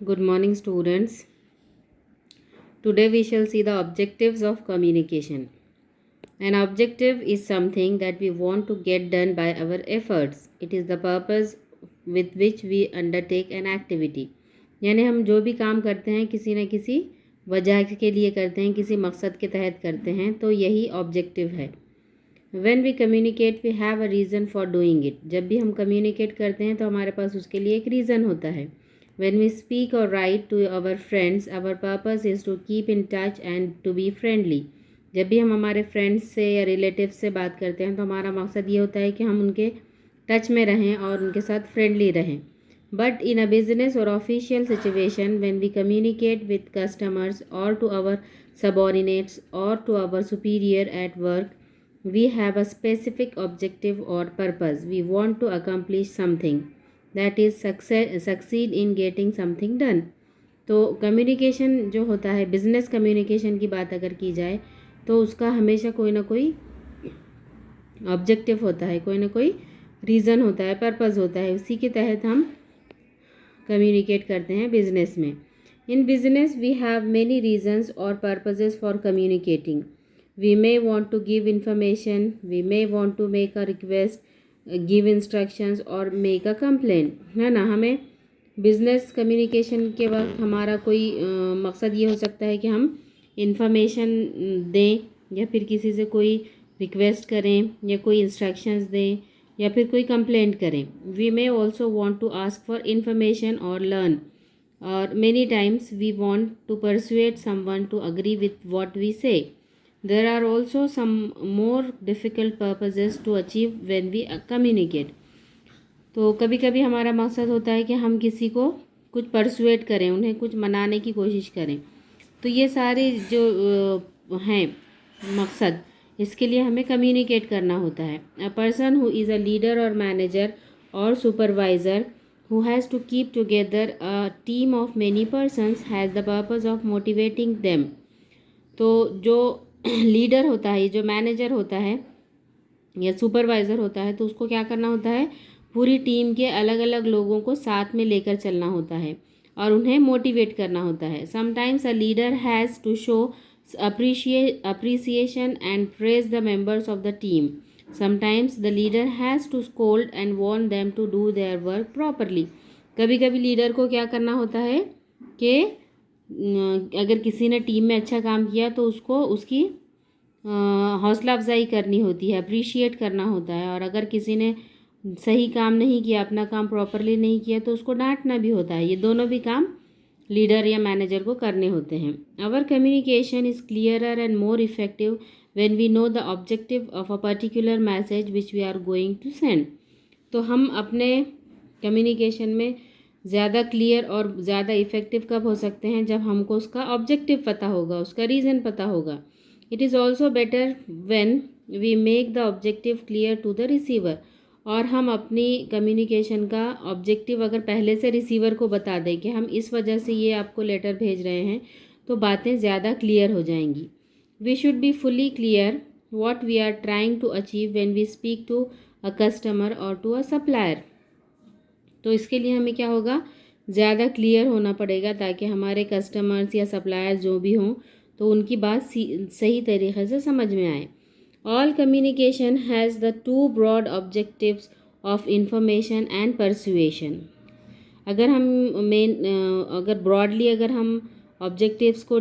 Good morning, students. Today we shall see the objectives of communication. An objective is something that we want to get done by our efforts. It is the purpose with which we undertake an activity. यानी हम जो भी काम करते हैं किसी न किसी वजह के लिए करते हैं, किसी मकसद के तहत करते हैं, तो यही ऑब्जेक्टिव है. When we communicate, we have a reason for doing it. जब भी हम communicate करते हैं तो हमारे पास उसके लिए एक reason होता है. When we speak or write to our friends, our purpose is to keep in touch and to be friendly. जब भी हम हमारे फ्रेंड्स से या रिलेटिव से बात करते हैं तो हमारा मकसद ये होता है कि हम उनके टच में रहें और उनके साथ फ्रेंडली रहें. But in a business or official situation, when we communicate with customers or to our subordinates or to our superior at work, we have a specific objective or purpose. We want to accomplish something. That is succeed in getting something done. तो communication जो होता है, business communication की बात अगर की जाए तो उसका हमेशा कोई ना कोई ऑब्जेक्टिव होता है, कोई ना कोई रीज़न होता है, पर्पस होता है. उसी के तहत हम कम्युनिकेट करते हैं बिजनेस में. In business we have many reasons और purposes for communicating. We may want to give information, we may want to make a request, give instructions और मेक अ कंप्लेंट, है ना. हमें बिजनेस कम्युनिकेशन के वक्त हमारा कोई मकसद ये हो सकता है कि हम इंफॉर्मेशन दें या फिर किसी से कोई रिक्वेस्ट करें या कोई इंस्ट्रक्शंस दें या फिर कोई कंप्लेंट करें. We may also want to ask for information और लर्न, और many times we want to persuade someone to agree with what we say. There are also some more difficult purposes to achieve when we communicate. तो कभी कभी हमारा मकसद होता है कि हम किसी को कुछ परसुएट करें, उन्हें कुछ मनाने की कोशिश करें. तो ये सारे जो हैं मकसद, इसके लिए हमें कम्युनिकेट करना होता है. A person who is a leader और मैनेजर और supervisor who has to keep together a team of many persons has the purpose of motivating them. तो जो लीडर होता है, जो मैनेजर होता है या सुपरवाइज़र होता है, तो उसको क्या करना होता है, पूरी टीम के अलग अलग लोगों को साथ में लेकर चलना होता है और उन्हें मोटिवेट करना होता है. Sometimes a leader has to show appreciation and praise the members of the team. Sometimes the leader has to scold and warn them to do their work properly. कभी कभी लीडर को क्या करना होता है कि अगर किसी ने टीम में अच्छा काम किया तो उसको उसकी हौसला अफजाई करनी होती है, अप्रिशिएट करना होता है. और अगर किसी ने सही काम नहीं किया, अपना काम प्रॉपरली नहीं किया, तो उसको डांटना भी होता है. ये दोनों भी काम लीडर या मैनेजर को करने होते हैं. Our communication is clearer and more effective when we know the objective of a particular message which we are going to send. तो हम अपने कम्युनिकेशन में ज़्यादा क्लियर और ज़्यादा इफ़ेक्टिव कब हो सकते हैं, जब हमको उसका ऑब्जेक्टिव पता होगा, उसका रीज़न पता होगा. It is also better when we make the objective clear to the receiver. और हम अपनी कम्युनिकेशन का ऑब्जेक्टिव अगर पहले से रिसीवर को बता दें कि हम इस वजह से ये आपको लेटर भेज रहे हैं, तो बातें ज़्यादा क्लियर हो जाएंगी. We should be fully clear what we are trying to achieve when we speak to a customer और टू अ सप्लायर. तो इसके लिए हमें क्या होगा, ज़्यादा क्लियर होना पड़ेगा ताकि हमारे कस्टमर्स या सप्लायर्स जो भी हों तो उनकी बात सही तरीके से समझ में आए. All communication has the two broad objectives of information and persuasion. अगर हम अगर ब्रॉडली अगर हम ऑब्जेक्टिव्स को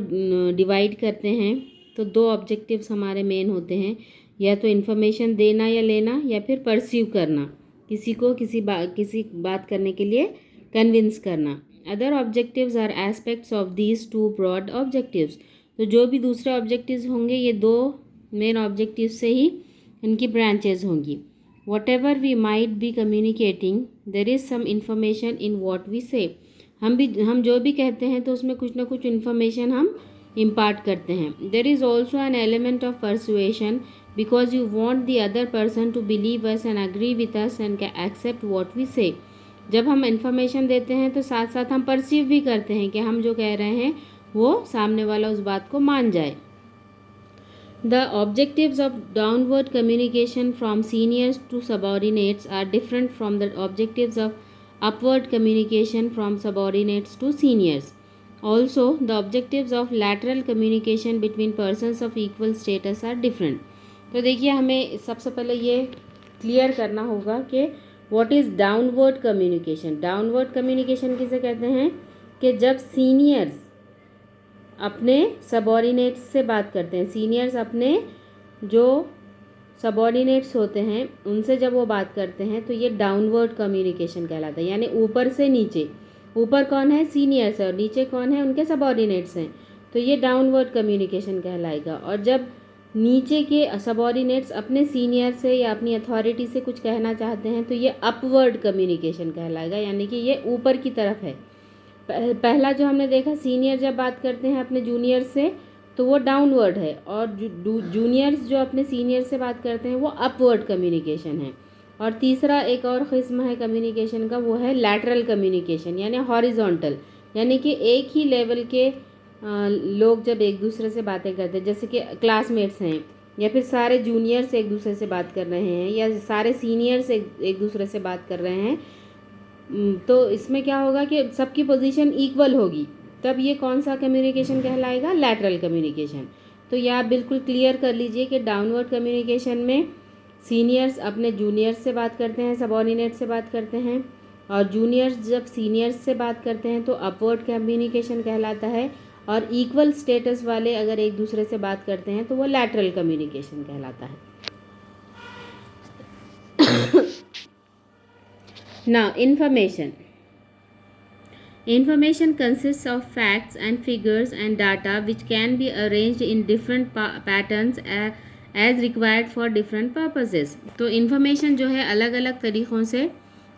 डिवाइड करते हैं तो दो ऑब्जेक्टिव्स हमारे मेन होते हैं, या तो इन्फॉर्मेशन देना या लेना, या फिर परसीव करना, किसी को किसी बात करने के लिए कन्विंस करना. Other objectives are aspects of these two broad objectives. तो जो भी दूसरे ऑब्जेक्टिव्स होंगे, ये दो मेन ऑब्जेक्टिव से ही इनकी ब्रांचेज होंगी. Whatever we might be communicating, there is some information in what we say. हम जो भी कहते हैं तो उसमें कुछ ना कुछ इन्फॉर्मेशन हम इम्पार्ट करते हैं. There is also an element of persuasion because you want the other person to believe us and agree with us and accept what we say. जब हम इन्फॉर्मेशन देते हैं तो साथ साथ हम परसीव भी करते हैं कि हम जो कह रहे हैं वो सामने वाला उस बात को मान जाए. The objectives of downward communication from seniors to subordinates are different from the objectives of upward communication from subordinates to seniors. Also, the objectives of lateral communication between persons of equal status are different. तो देखिए हमें सबसे पहले ये clear करना होगा कि what is downward communication. Downward communication किसे कहते हैं कि जब सीनियर्स अपने सबॉर्डिनेट्स से बात करते हैं, सीनियर्स अपने जो सबॉर्डिनेट्स होते हैं उनसे जब वो बात करते हैं तो ये डाउनवर्ड कम्युनिकेशन कहलाता है. यानी ऊपर से नीचे, ऊपर कौन है, सीनियर्स है, और नीचे कौन है, उनके सबॉर्डिनेट्स हैं. तो ये डाउनवर्ड कम्युनिकेशन कहलाएगा. और जब नीचे के सबॉर्डिनेट्स अपने सीनियर से या अपनी अथॉरिटी से कुछ कहना चाहते हैं तो ये अपवर्ड कम्युनिकेशन कहलाएगा, यानी कि ये ऊपर की तरफ है. पहला जो हमने देखा, सीनियर जब बात करते हैं अपने जूनियर से तो वो डाउनवर्ड है, और जूनियर्स जो अपने सीनियर से बात करते हैं वो अपवर्ड कम्युनिकेशन है. और तीसरा एक और किस्म है कम्युनिकेशन का, वो है लैटरल कम्युनिकेशन यानी हॉरिजॉन्टल. यानी कि एक ही लेवल के लोग जब एक दूसरे से बातें करते हैं, जैसे कि क्लासमेट्स हैं या फिर सारे जूनियर्स एक दूसरे से बात कर रहे हैं या सारे सीनियर्स एक दूसरे से बात कर रहे हैं, तो इसमें क्या होगा कि सबकी पोजीशन इक्वल होगी, तब ये कौन सा कम्युनिकेशन कहलाएगा, लैटरल कम्युनिकेशन. तो ये आप बिल्कुल क्लियर कर लीजिए कि डाउनवर्ड कम्युनिकेशन में सीनियर्स अपने जूनियर्स से बात करते हैं, सबॉर्डिनेट से बात करते हैं, और जूनियर्स जब सीनियर्स से बात करते हैं तो अपवर्ड कम्युनिकेशन कहलाता है, और इक्वल स्टेटस वाले अगर एक दूसरे से बात करते हैं तो वो लैटरल कम्युनिकेशन कहलाता है. Now, information. Information consists of facts and figures and data which can be arranged in different patterns as required for different purposes. तो information जो है अलग अलग तरीक़ों से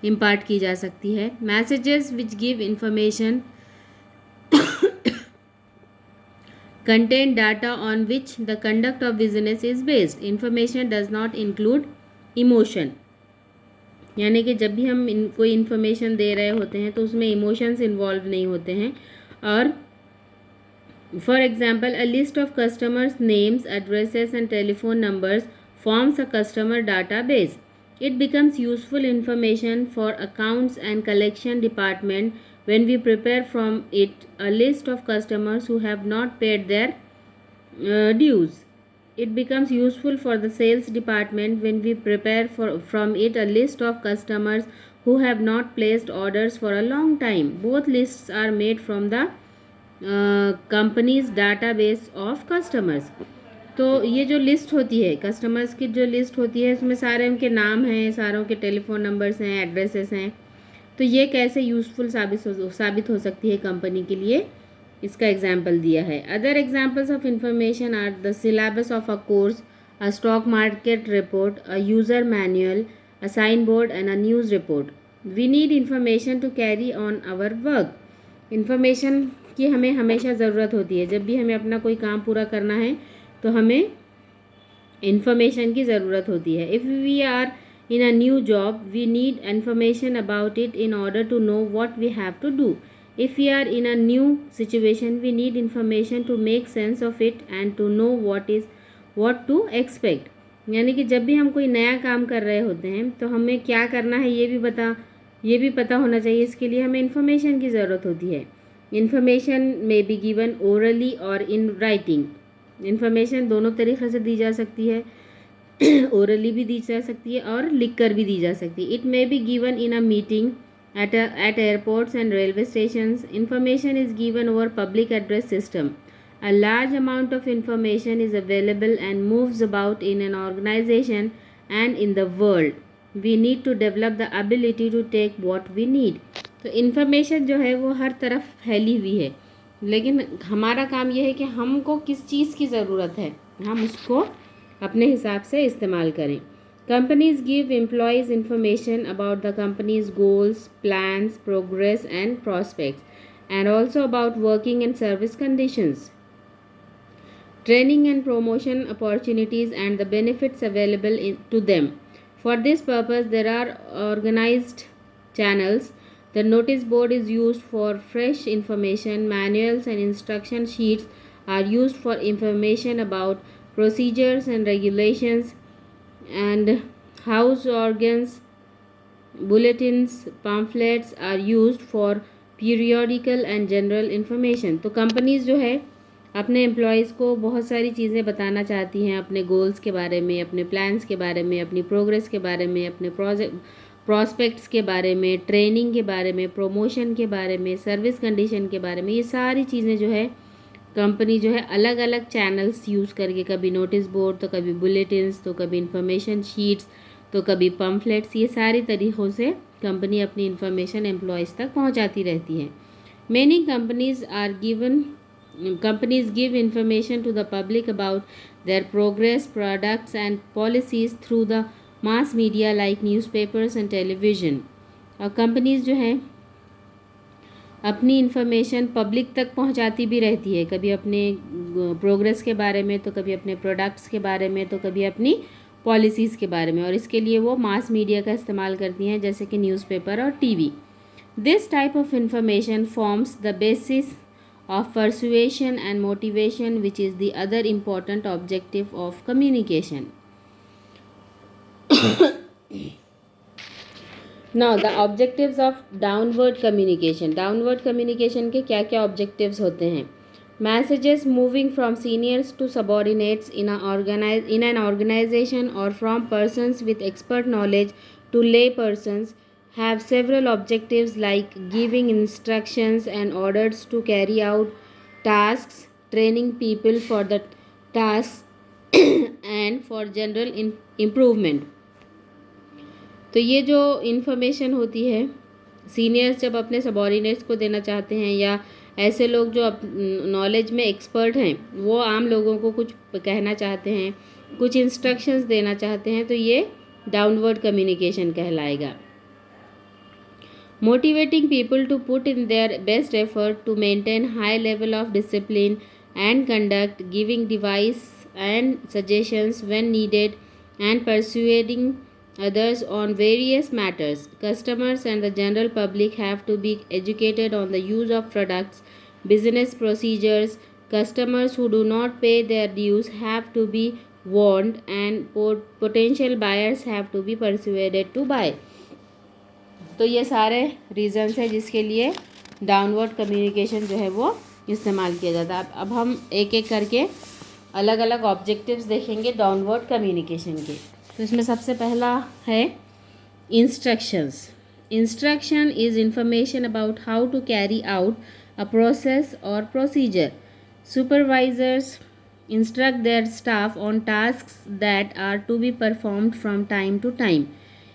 impart की जा सकती है. Messages which give information contain data on which the conduct of business is based. Information does not include emotion. यानी कि जब भी हम कोई इन्फॉर्मेशन दे रहे होते हैं तो उसमें इमोशंस इन्वॉल्व नहीं होते हैं. और for example, a list of customers names, addresses and telephone numbers forms a customer database. It becomes useful information for accounts and collection department when we prepare from it a list of customers who have not paid their dues. It becomes useful for the sales department when we prepare from it a list of customers who have not placed orders for a long time. Both lists are made from the company's database of customers. तो ये जो list होती है, customers की जो list होती है, उसमें सारे उनके नाम हैं, सारों के टेलीफोन नंबर्स हैं, एड्रेसेस हैं. तो ये कैसे यूज़फुल साबित हो सकती है कंपनी के लिए, इसका एग्जाम्पल दिया है. Other examples of information are the syllabus of a course, a stock market report, a user manual, a sign board and a news report. We need information to carry on our work. Information की हमें हमेशा ज़रूरत होती है. जब भी हमें अपना कोई काम पूरा करना है तो हमें इंफॉर्मेशन की ज़रूरत होती है. If we are in a new job, we need information about it in order to know what we have to do. If we are in a new situation, we need information to make sense of it and to know what to expect. यानी कि जब भी हम कोई नया काम कर रहे होते हैं तो हमें क्या करना है ये भी पता होना चाहिए. इसके लिए हमें इंफॉर्मेशन की ज़रूरत होती है. Information may be given orally और इन राइटिंग. इंफॉर्मेशन दोनों तरीक़े से दी जा सकती है, ओरली भी दी जा सकती है और लिख कर भी दी जा सकती है. It may be given in a meeting at airports and railway stations. Information is given over public address system. A large amount of information is available and moves about in an organization and in the world. We need to develop the ability to take what we need. तो information जो है वो हर तरफ फैली हुई है, लेकिन हमारा काम यह है कि हमको किस चीज़ की ज़रूरत है, हम उसको अपने हिसाब से इस्तेमाल करें. Companies give employees information about the company's goals, plans, progress and prospects, and also about working and service conditions, training and promotion opportunities and the benefits available to them. For this purpose, there are organized channels. The notice board is used for fresh information. Manuals and instruction sheets are used for information about procedures and regulations, and house organs bulletins, pamphlets are used for periodical and general information. तो companies जो है अपने employees को बहुत सारी चीज़ें बताना चाहती हैं, अपने गोल्स के बारे में, अपने प्लान्स के बारे में, अपनी प्रोग्रेस के बारे में, अपने प्रॉस्पेक्ट्स के बारे में, ट्रेनिंग के बारे में, प्रमोशन के बारे में, सर्विस कंडीशन के बारे में। ये सारी चीज़ें जो है कंपनी जो है अलग अलग चैनल्स यूज़ करके, कभी नोटिस बोर्ड तो कभी बुलेटिन्स तो कभी इंफॉर्मेशन शीट्स तो कभी पम्फलेट्स, ये सारी तरीक़ों से कंपनी अपनी इंफॉर्मेशन एम्प्लॉयज़ तक पहुंचाती रहती है। Many companies give information to the public about their progress, products and policies through the mass media like newspapers and television. और कंपनीज जो हैं अपनी इन्फॉर्मेशन पब्लिक तक पहुंचाती भी रहती है, कभी अपने प्रोग्रेस के बारे में तो कभी अपने प्रोडक्ट्स के बारे में तो कभी अपनी पॉलिसीज़ के बारे में, और इसके लिए वो मास मीडिया का इस्तेमाल करती हैं जैसे कि न्यूज़पेपर और TV. This type of information forms the basis of persuasion and motivation, which is the other important objective of communication. Now the objectives of downward communication. Downward communication के क्या क्या objectives होते हैं? Messages moving from seniors to subordinates in an organization or from persons with expert knowledge to lay persons have several objectives like giving instructions and orders to carry out tasks, training people for the tasks and for general improvement. तो ये जो information होती है seniors जब अपने subordinates को देना चाहते हैं, या ऐसे लोग जो नॉलेज में एक्सपर्ट हैं वो आम लोगों को कुछ कहना चाहते हैं, कुछ इंस्ट्रक्शंस देना चाहते हैं, तो ये डाउनवर्ड कम्युनिकेशन कहलाएगा। Motivating people to put in their best effort to maintain high level of discipline and conduct, giving advice and suggestions when needed, and persuading others on various matters. Customers and the general public have to be educated on the use of products, business procedures. Customers who do not pay their dues have to be warned, and potential buyers have to be persuaded to buy. तो ये सारे reasons हैं जिसके लिए downward communication जो है वो इस्तेमाल किया जाता है। अब हम एक एक करके अलग अलग ऑब्जेक्टिव्स देखेंगे डाउनवर्ड कम्युनिकेशन के। तो इसमें सबसे पहला है instructions. Instruction is information about how to carry out a process और procedure. Supervisors instruct their staff on tasks that are to be performed from time to time.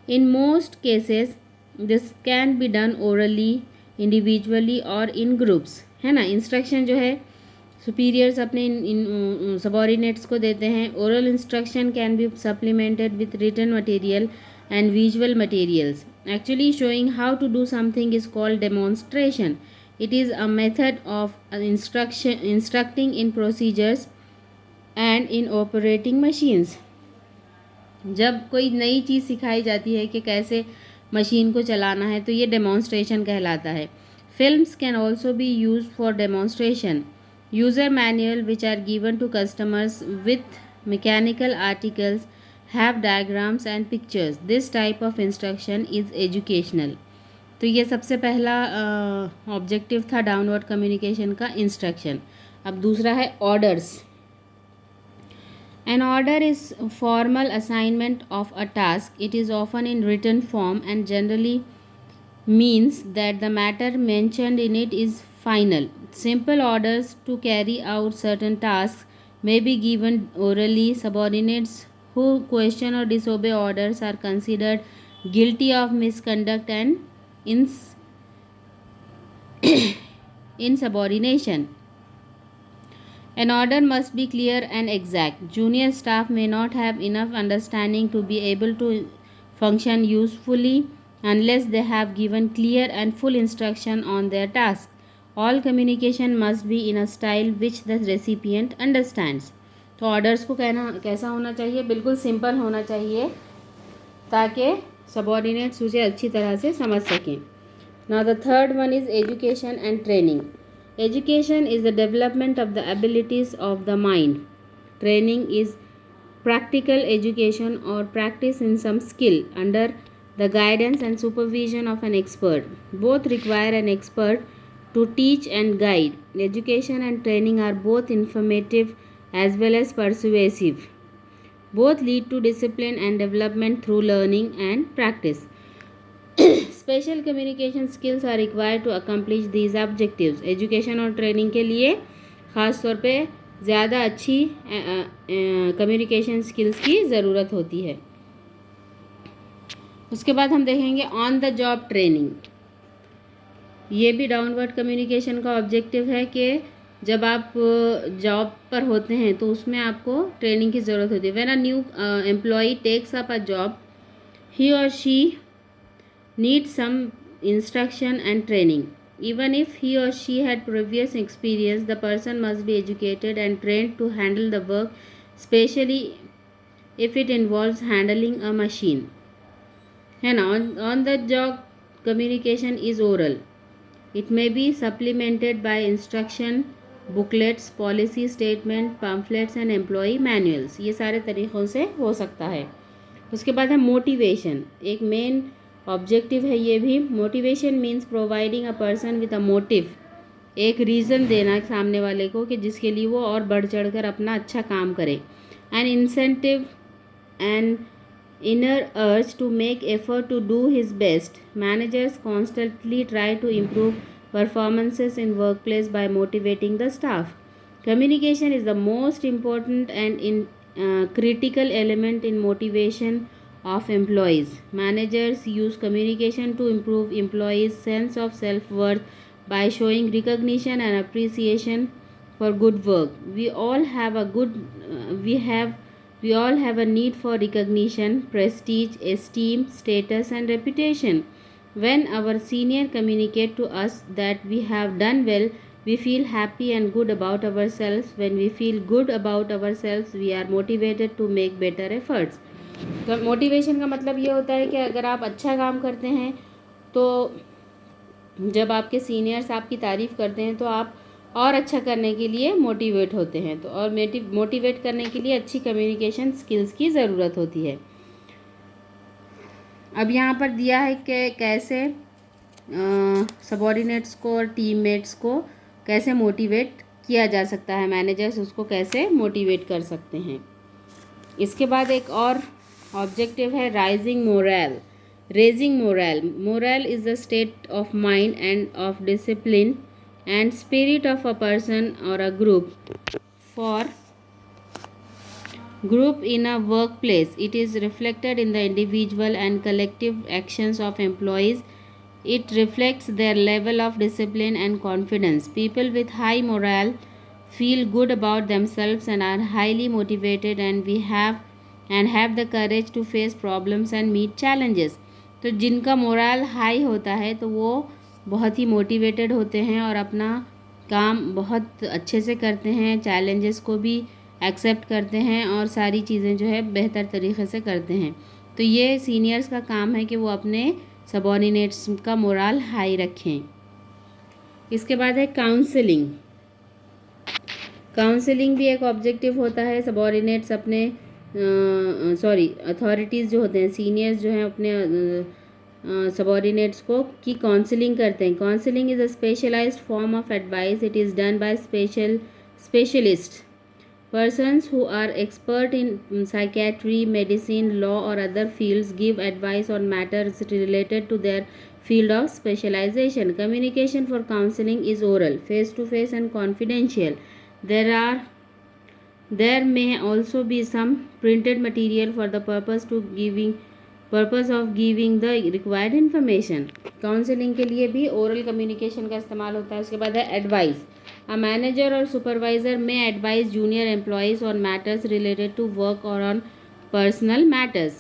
In most cases this can be done orally, individually और in groups, है ना। Instruction जो है superiors अपने subordinates को देते हैं। Oral instruction can be supplemented with written material and visual materials. Actually showing how to do something is called demonstration. It is a method of instructing in procedures and in operating machines. जब कोई नई चीज़ सिखाई जाती है कि कैसे machine को चलाना है तो ये डेमोन्स्ट्रेशन कहलाता है। Films can also be use for demonstration. User manual which are given to customers with mechanical articles have diagrams and pictures. This type of instruction is educational. तो ये सबसे पहला ऑब्जेक्टिव था डाउनवर्ड कम्युनिकेशन का, instruction. अब दूसरा है orders. An order is a formal assignment of a task. It is often in written form and generally means that the matter mentioned in it is final. Simple orders to carry out certain tasks may be given orally. Subordinates who question or disobey orders are considered guilty of misconduct and insubordination. An order must be clear and exact. Junior staff may not have enough understanding to be able to function usefully unless they have given clear and full instruction on their task. All communication must be in a style which the recipient understands. तो orders को कहना कैसा होना चाहिए? बिल्कुल simple होना चाहिए ताकि सबॉर्डिनेट्स उसे अच्छी तरह से समझ सकें। Now the third one is education and training. Education is the development of the abilities of the mind. Training is practical education or practice in some skill. Under the guidance and supervision of an expert. Both require an expert to teach and guide. Education and training are both informative as well as persuasive. Both lead to discipline and development through learning and practice. Special communication skills are required to accomplish these objectives. Education और training के लिए ख़ास तौर पे ज़्यादा अच्छी communication skills की ज़रूरत होती है. उसके बाद हम देखेंगे ऑन द जॉब ट्रेनिंग. ये भी डाउनवर्ड कम्युनिकेशन का ऑब्जेक्टिव है कि जब आप जॉब पर होते हैं तो उसमें आपको ट्रेनिंग की ज़रूरत होती है. When a new employee takes up a job, he और she need some instruction and training. Even if he or she had previous experience, the person must be educated and trained to handle the work, especially if it involves handling a machine. And on the job communication is oral. It may be supplemented by instruction, booklets, policy statement, pamphlets and employee manuals. ये सारे तरीक़ों से हो सकता है. उसके बाद है मोटिवेशन. एक मेन ऑब्जेक्टिव है ये भी. Motivation means providing a person with a motive. एक रीज़न देना सामने वाले को कि जिसके लिए वो और बढ़ चढ़ कर अपना अच्छा काम करे. N incentive and inner urge to make effort to do his best. Managers constantly try to improve performances in workplace by motivating the staff. Communication is the most important and critical element in motivation of employees. Managers use communication to improve employees' sense of self-worth by showing recognition and appreciation for good work. We all have a need for recognition, prestige, esteem, status and reputation. When our senior communicate to us that we have done well, we feel happy and good about ourselves. When we feel good about ourselves, we are motivated to make better efforts. तो motivation का मतलब ये होता है कि अगर आप अच्छा काम करते हैं तो जब आपके सीनियर्स आपकी तारीफ़ करते हैं तो आप और अच्छा करने के लिए मोटिवेट होते हैं. तो और मोटिवेट करने के लिए अच्छी कम्युनिकेशन स्किल्स की ज़रूरत होती है. अब यहाँ पर दिया है कि कैसे सबॉर्डिनेट्स को और टीममेट्स को कैसे मोटिवेट किया जा सकता है. मैनेजर्स उसको कैसे मोटिवेट कर सकते हैं. इसके बाद एक और ऑब्जेक्टिव है rising moral. Raising moral. Moral is the state of mind end of discipline and spirit of a person or a group in a workplace. It is reflected in the individual and collective actions of employees. It reflects their level of discipline and confidence. People with high morale feel good about themselves and are highly motivated and have the courage to face problems and meet challenges. तो जिनका moral high होता है तो वो बहुत ही motivated होते हैं और अपना काम बहुत अच्छे से करते हैं, चैलेंजेस को भी एक्सेप्ट करते हैं और सारी चीज़ें जो है बेहतर तरीक़े से करते हैं. तो ये सीनियर्स का काम है कि वो अपने सबॉर्डिनेट्स का मोरल हाई रखें. इसके बाद है काउंसलिंग. काउंसलिंग भी एक ऑब्जेक्टिव होता है. सबॉर्डिनेट्स अपने अथॉरिटीज़ जो होते हैं, सीनियर्स जो हैं अपने सबॉर्डिनेट्स को की काउंसलिंग करते हैं. Counselling is a specialised form of advice. It is done by specialist persons who are expert in psychiatry, medicine, law or other fields give advice on matters related to their field of specialization. Communication for counseling is oral, face to face and confidential. There may also be some printed material for the purpose of giving the required information. Counselling के लिए भी oral communication का इस्तेमाल होता है. उसके बाद है advice. A manager or supervisor may advise junior employees on matters related to work or on personal matters.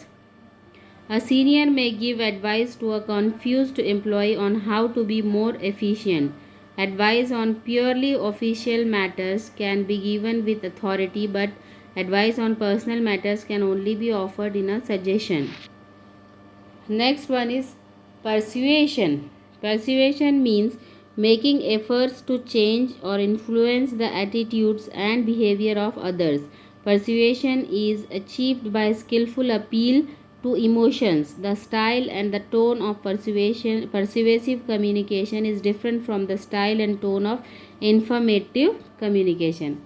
A senior may give advice to a confused employee on how to be more efficient. Advice on purely official matters can be given with authority, but advice on personal matters can only be offered in a suggestion. Next one is persuasion. Persuasion means making efforts to change or influence the attitudes and behavior of others. Persuasion is achieved by skillful appeal to emotions. The style and the tone of persuasive communication is different from the style and tone of informative communication.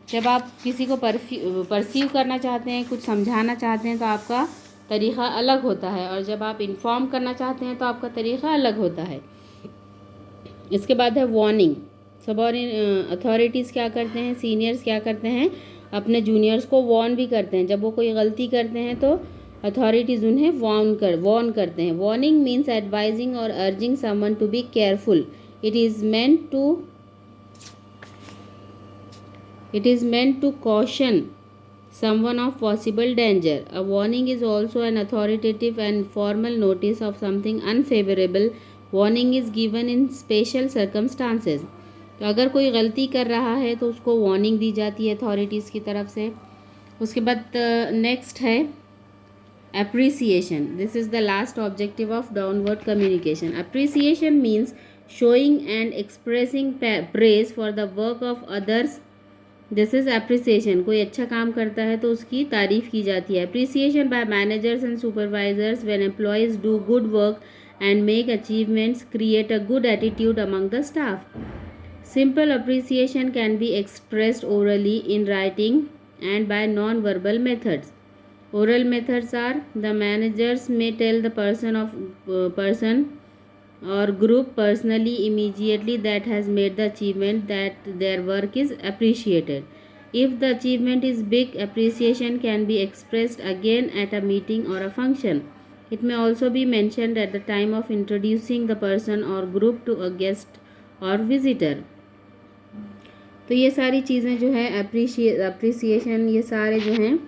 जब आप किसी को perceive करना चाहते हैं, कुछ समझाना चाहते हैं, तो आपका तरीक़ा अलग होता है, और जब आप इन्फॉर्म करना चाहते हैं तो आपका तरीक़ा अलग होता है. इसके बाद है वार्निंग. अथॉरिटीज़ क्या करते हैं, सीनियर्स क्या करते हैं, अपने जूनियर्स को वार्न भी करते हैं. जब वो कोई गलती करते हैं तो अथॉरिटीज़ उन्हें वार्न करते हैं. वार्निंग मीन्स एडवाइजिंग और urging someone to be careful. It is meant to caution someone of possible danger. A warning is also an authoritative and formal notice of something unfavorable. Warning is given in special circumstances. तो अगर कोई गलती कर रहा है तो उसको warning दी जाती है अथॉरिटीज़ की तरफ से. उसके बाद नेक्स्ट है appreciation. This is the last objective of downward communication. Appreciation means showing and expressing praise for the work of others. This is appreciation. कोई अच्छा काम करता है तो उसकी तारीफ़ की जाती है. Appreciation by managers and supervisors when employees do good work and make achievements create a good attitude among the staff. Simple appreciation can be expressed orally, in writing, and by non-verbal methods. Oral methods are: the managers may tell the person or group personally immediately that has made the achievement that their work is appreciated. If the achievement is big, appreciation can be expressed again at a meeting or a function. It may also be mentioned at the time of introducing the person or group to a guest or visitor. तो ये सारी चीज़ें जो है appreciation, ये सारे जो हैं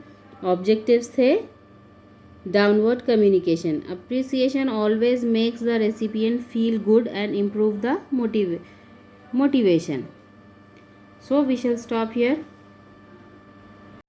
ऑब्जेक्टिव्स थे downward communication. Appreciation always makes the recipient feel good and improve the motivation. So we shall stop here.